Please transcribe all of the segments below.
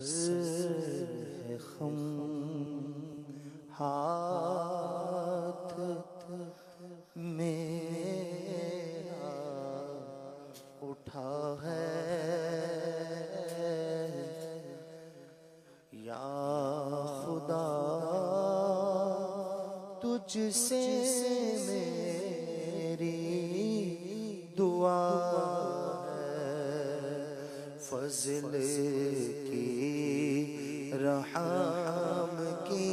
है खम हाथ मेरा उठा है या खुदा तुझसे मेरी दुआ फज़ल की रहम की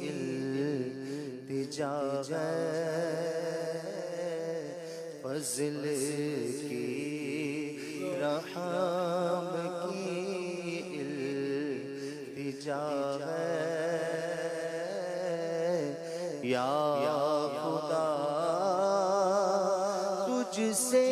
इल्तिजा है फज़ल की रहम की इल्तिजा है या खुदा तुझसे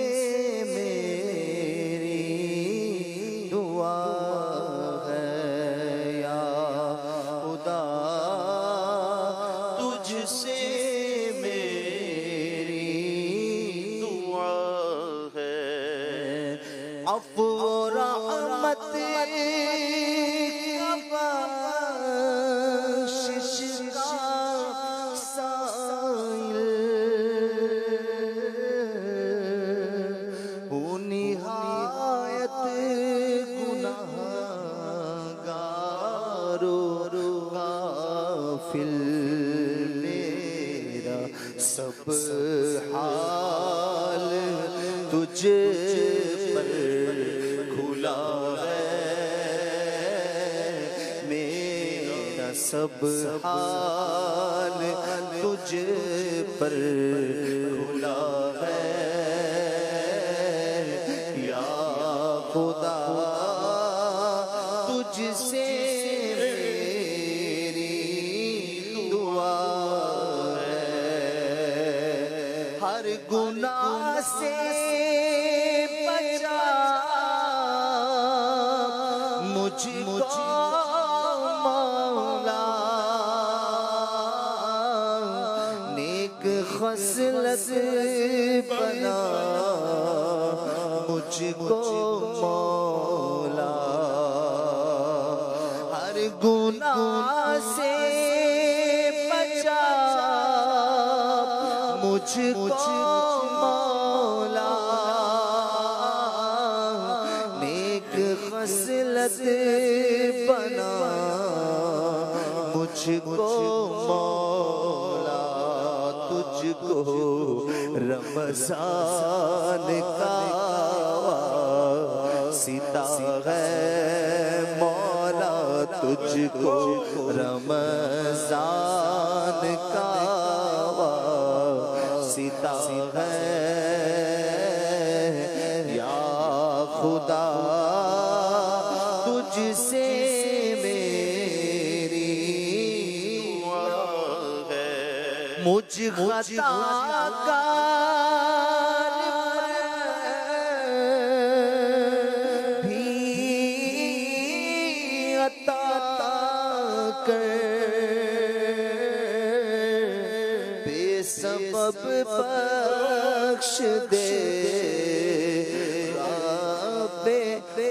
सब हाल तुझे पर खुला है मेरा सब हाल तुझे पर खुला है या खुदा तुझसे हर गुनाह से बचा मुझको मौला नेक खसलत बना मुझको मौला हर गुनाह से बचा मुझको मौला नेक खसलत बना मुझको मौला तुझको रमज़ान का सीता है मौला तुझको रमज़ान का सीता है या खुदा तुझसे मेरी मुझ खताकार भी अता कर बेसबब बख्श दे रब्बे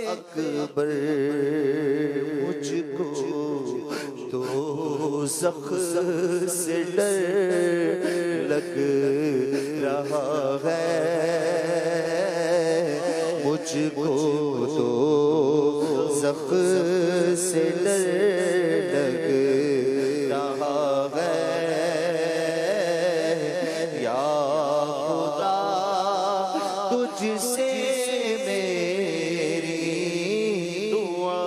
अकबर मुझको तो ज़ख से डर लग रहा है मुझको तो ज़ख से डर लग रहा है तुझसे मेरी दुआ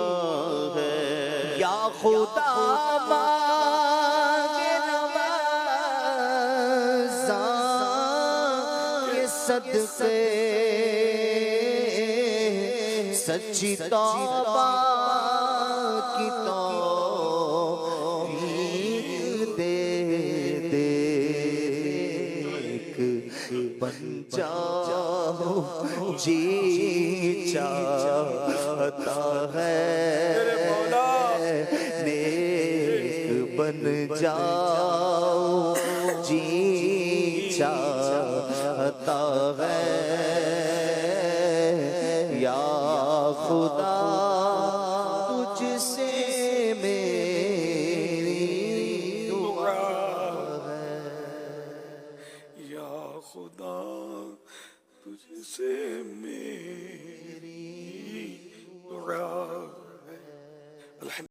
है या खुदा मांगे रमज़ान के सदक़े सच्ची तौबा की तौफीक दे दे बन जाओ जी चाहता है नेक बन जाओ जी चाहता है या खुदा तुझ तुझसे मेरी दुआ है। या खुदा तुझसे मेरी